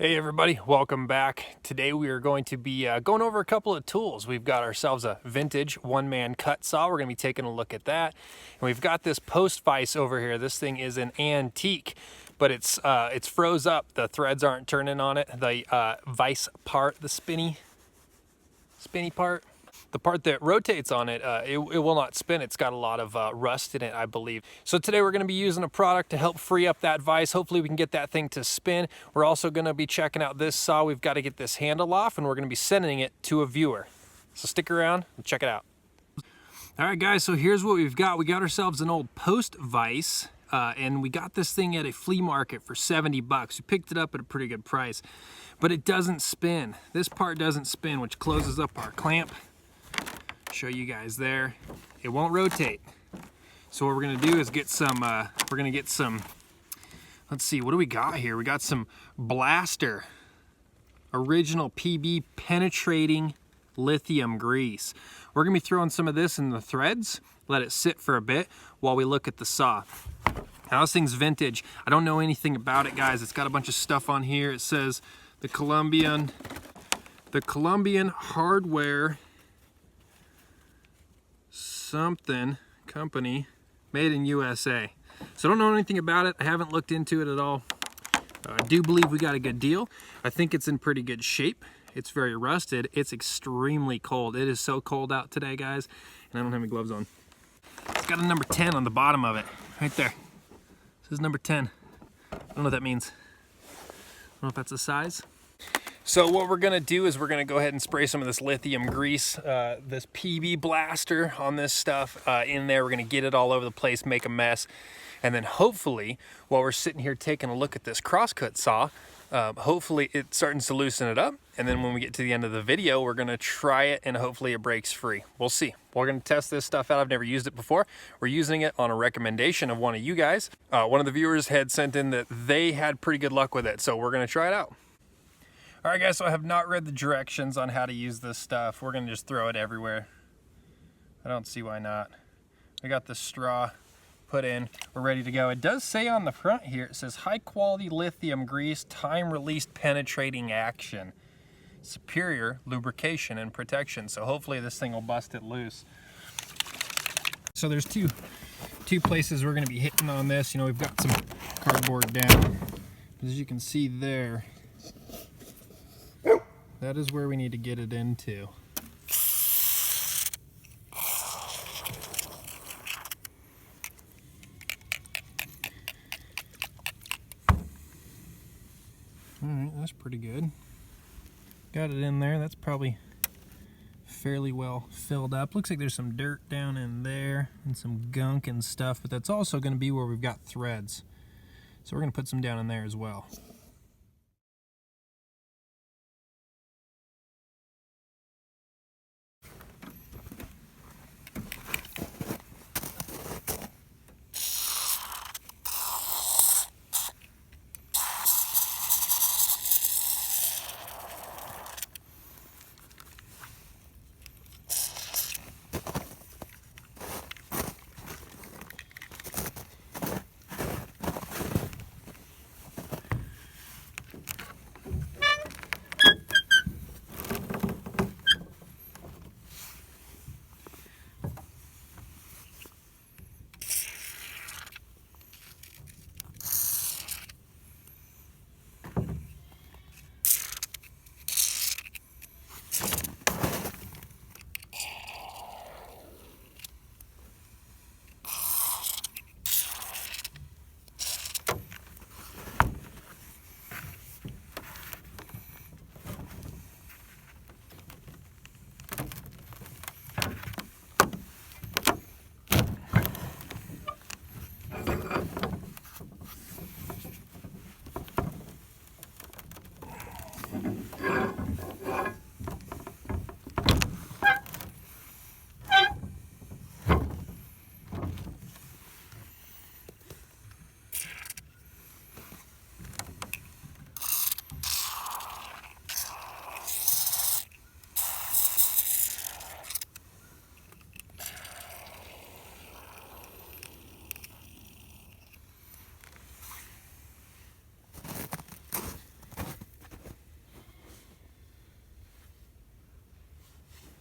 Hey everybody, welcome back. Today we are going to be going over a couple of tools. We've got ourselves a vintage one-man cut saw. We're going to be taking a look at that. And we've got this post vise over here. This thing is an antique, but it's froze up. The threads aren't turning on it. The vise part, the spinny part, the part that rotates on it, it will not spin. It's got a lot of rust in it, I believe. So today we're going to be using a product to help free up that vise. Hopefully we can get that thing to spin. We're also going to be checking out this saw. We've got to get this handle off, and we're going to be sending it to a viewer. So stick around and check it out. All right, guys, so here's what we've got. We got ourselves an old post vise, and we got this thing at a flea market for 70 bucks. We picked it up at a pretty good price, but it doesn't spin. This part doesn't spin, which closes up our clamp. Show you guys there. It won't rotate. So what we're gonna do is get some, let's see, what do we got here? We got some Blaster original PB penetrating lithium grease. We're gonna be throwing some of this in the threads, let it sit for a bit while we look at the saw. Now this thing's vintage. I don't know anything about it, guys. It's got a bunch of stuff on here. It says the Colombian hardware something company, made in USA. So I don't know anything about it. I haven't looked into it at all. I do believe we got a good deal. I think it's in pretty good shape. It's very rusted. It's extremely cold. It is so cold out today, guys, and I don't have any gloves on. It's got a number 10 on the bottom of it, right there. This is number 10. I don't know what that means. I don't know if that's a size. So what we're gonna do is we're gonna go ahead and spray some of this lithium grease, this PB Blaster on this stuff in there. We're gonna get it all over the place, make a mess. And then hopefully, while we're sitting here taking a look at this crosscut saw, hopefully it starts to loosen it up. And then when we get to the end of the video, we're gonna try it and hopefully it breaks free. We'll see. We're gonna test this stuff out. I've never used it before. We're using it on a recommendation of one of you guys. One of the viewers had sent in that they had pretty good luck with it. So we're gonna try it out. All right, guys, so I have not read the directions on how to use this stuff. We're gonna just throw it everywhere. I don't see why not. We got the straw put in, we're ready to go. It does say on the front here, it says high quality lithium grease, time released penetrating action, superior lubrication and protection. So hopefully this thing will bust it loose. So there's two places we're gonna be hitting on this. You know, we've got some cardboard down. As you can see there, that is where we need to get it into. All right, that's pretty good. Got it in there. That's probably fairly well filled up. Looks like there's some dirt down in there and some gunk and stuff, but that's also going to be where we've got threads. So we're going to put some down in there as well.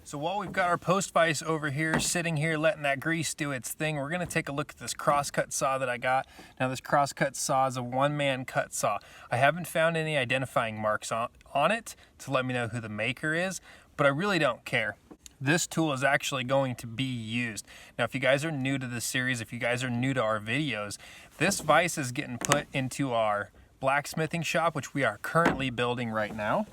So while we've got our post vise over here, sitting here, letting that grease do its thing, we're gonna take a look at this crosscut saw that I got. Now this crosscut saw is a one-man cut saw. I haven't found any identifying marks on it to let me know who the maker is, but I really don't care. This tool is actually going to be used. Now, if you guys are new to this series, if you guys are new to our videos, this vise is getting put into our blacksmithing shop, which we are currently building right now.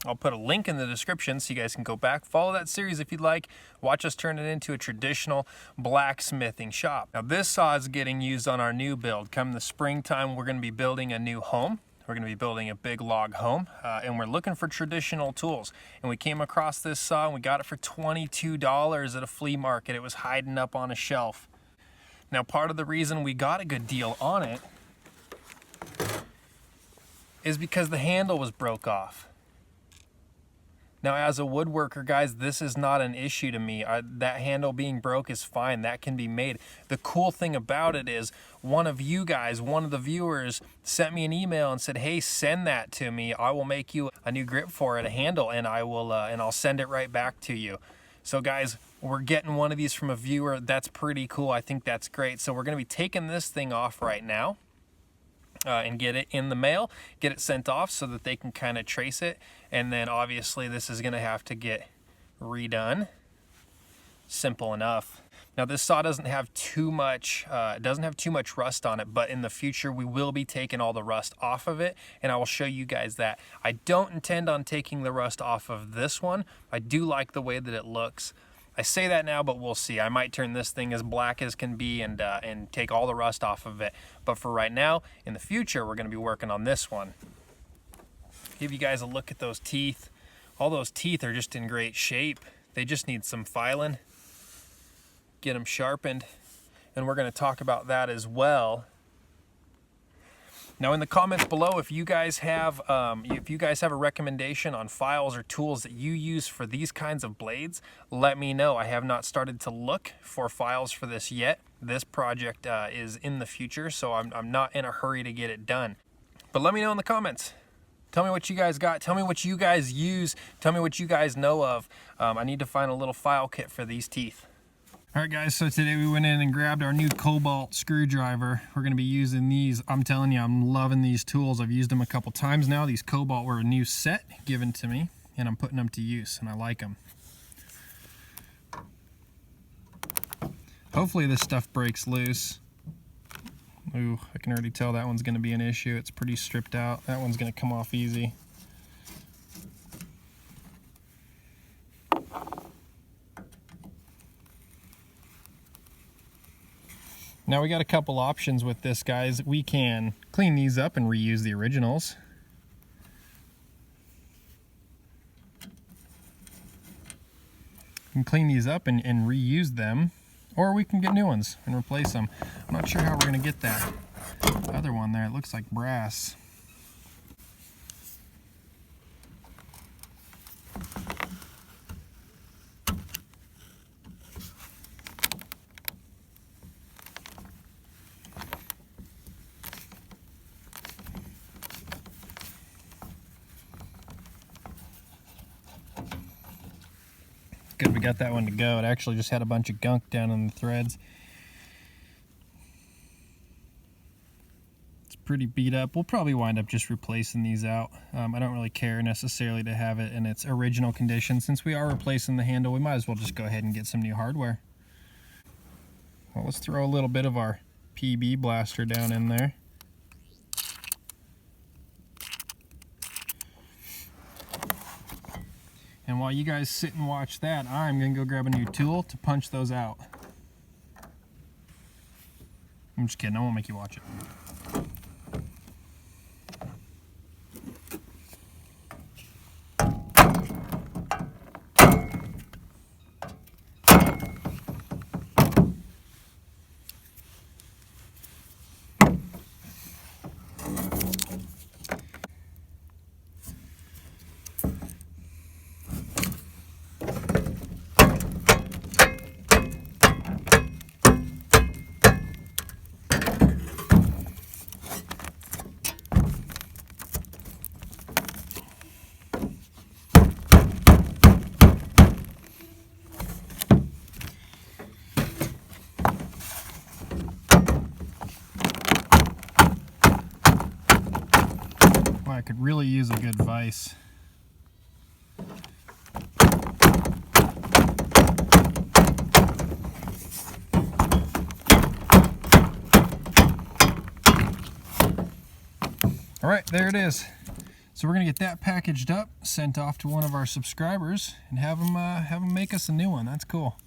I'll put a link in the description so you guys can go back, follow that series if you'd like, watch us turn it into a traditional blacksmithing shop. Now this saw is getting used on our new build. Come the springtime, we're gonna be building a new home. We're gonna be building a big log home, and we're looking for traditional tools. And we came across this saw and we got it for $22 at a flea market. It was hiding up on a shelf. Now part of the reason we got a good deal on it is because the handle was broke off. Now, as a woodworker, guys, this is not an issue to me. That handle being broke is fine. That can be made. The cool thing about it is one of you guys, one of the viewers, sent me an email and said, hey, send that to me. I will make you a new grip for it, a handle, and I'll send it right back to you. So, guys, we're getting one of these from a viewer. That's pretty cool. I think that's great. So we're going to be taking this thing off right now. And get it in the mail, get it sent off so that they can kind of trace it. And then obviously this is going to have to get redone. Simple enough. Now this saw doesn't have too much rust on it, but in the future we will be taking all the rust off of it, and I will show you guys that. I don't intend on taking the rust off of this one. I do like the way that it looks. I say that now, but we'll see. I might turn this thing as black as can be and take all the rust off of it. But for right now, in the future, we're going to be working on this one. Give you guys a look at those teeth. All those teeth are just in great shape. They just need some filing. Get them sharpened. And we're going to talk about that as well. Now in the comments below, if you guys have a recommendation on files or tools that you use for these kinds of blades, let me know. I have not started to look for files for this yet. This project is in the future, so I'm not in a hurry to get it done. But let me know in the comments. Tell me what you guys got. Tell me what you guys use. Tell me what you guys know of. I need to find a little file kit for these teeth. All right, guys, so today we went in and grabbed our new cobalt screwdriver. We're gonna be using these. I'm telling you, I'm loving these tools. I've used them a couple times now. These cobalt were a new set given to me, and I'm putting them to use, and I like them. Hopefully this stuff breaks loose. Ooh, I can already tell that one's gonna be an issue. It's pretty stripped out. That one's gonna come off easy. Now we got a couple options with this, guys. We can clean these up and reuse the originals. We can clean these up and reuse them, or we can get new ones and replace them. I'm not sure how we're gonna get that other one there. It looks like brass. Good, we got that one to go. It actually just had a bunch of gunk down in the threads. It's pretty beat up. We'll probably wind up just replacing these out. I don't really care necessarily to have it in its original condition. Since we are replacing the handle, we might as well just go ahead and get some new hardware. Well, let's throw a little bit of our PB blaster down in there. And while you guys sit and watch that, I'm gonna go grab a new tool to punch those out. I'm just kidding, I won't make you watch it. I could really use a good vise. All right, there it is. So we're gonna get that packaged up, sent off to one of our subscribers, and have them make us a new one. That's cool.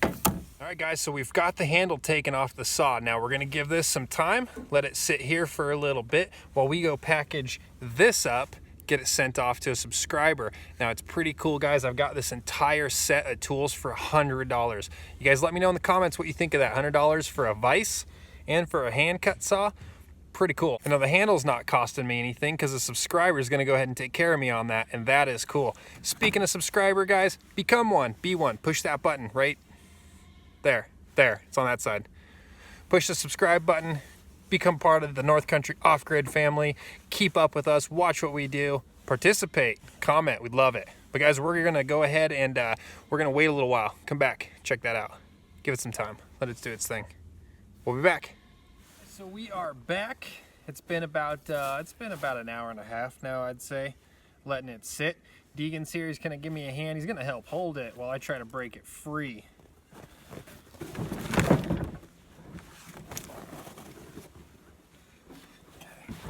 All right, guys, so we've got the handle taken off the saw. Now we're gonna give this some time, let it sit here for a little bit while we go package this up, get it sent off to a subscriber. Now it's pretty cool, guys. I've got this entire set of tools for $100. You guys let me know in the comments what you think of that. $100 for a vise and for a hand cut saw. Pretty cool. And now the handle's not costing me anything because the subscriber is going to go ahead and take care of me on that, and that is cool. Speaking of subscriber, guys, become one, be one. Push that button right there. It's on that side. Push the subscribe button, become part of the North Country Off-Grid family. Keep up with us, watch what we do, participate, comment, we'd love it. But guys, we're going to go ahead and we're going to wait a little while. Come back, check that out. Give it some time, let it do its thing. We'll be back. So we are back. It's been about an hour and a half now, I'd say, letting it sit. Deegan's here. He's gonna give me a hand. He's gonna help hold it while I try to break it free. Okay,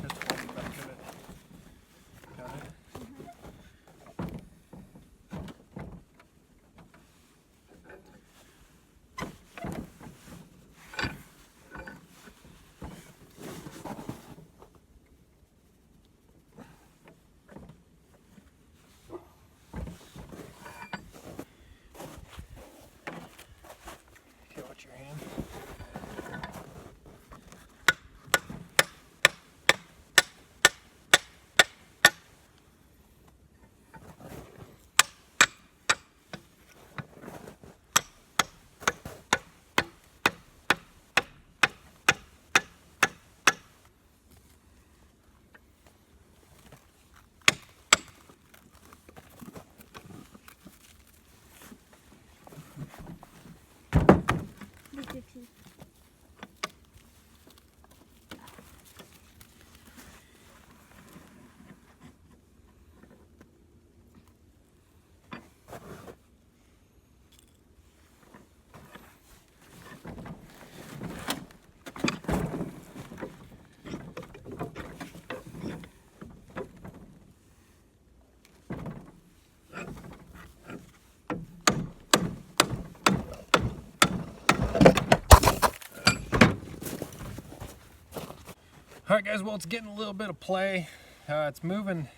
just hold the back of it. Got it? Watch your hand. All right, guys, well, it's getting a little bit of play. It's moving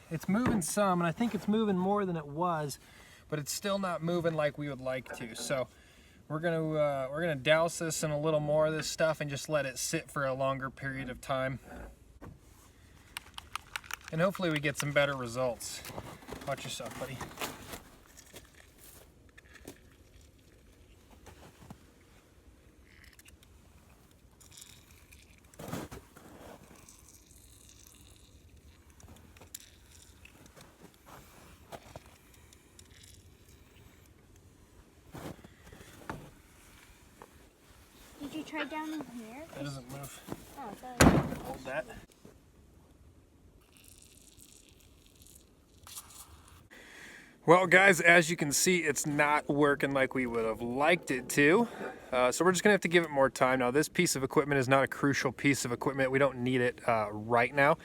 some, and I think it's moving more than it was, but it's still not moving like we would like to. So we're gonna douse this in a little more of this stuff and just let it sit for a longer period of time. And hopefully we get some better results. Watch yourself, buddy. Did you try down in here? That doesn't move. Oh, sorry. Hold that. Well, guys, as you can see, it's not working like we would have liked it to. So we're just gonna have to give it more time. Now, this piece of equipment is not a crucial piece of equipment. We don't need it right now.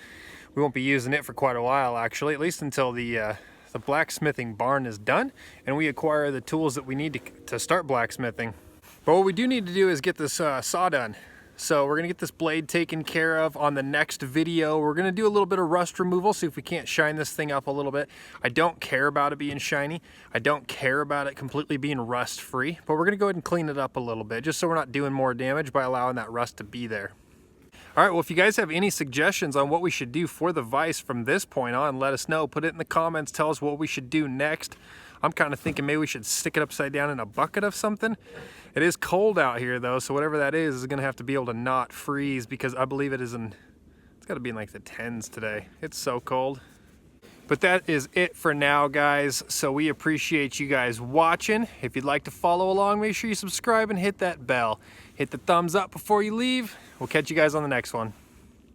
We won't be using it for quite a while, actually, at least until the blacksmithing barn is done and we acquire the tools that we need to start blacksmithing. But what we do need to do is get this saw done. So we're gonna get this blade taken care of on the next video. We're gonna do a little bit of rust removal, see if we can't shine this thing up a little bit. I don't care about it being shiny. I don't care about it completely being rust free, but we're gonna go ahead and clean it up a little bit just so we're not doing more damage by allowing that rust to be there. All right, well, if you guys have any suggestions on what we should do for the vise from this point on, let us know. Put it in the comments, tell us what we should do next. I'm kind of thinking maybe we should stick it upside down in a bucket of something. It is cold out here though, so whatever that is gonna have to be able to not freeze, because I believe it's gotta be in like the 10s today. It's so cold. But that is it for now, guys. So we appreciate you guys watching. If you'd like to follow along, make sure you subscribe and hit that bell. Hit the thumbs up before you leave. We'll catch you guys on the next one.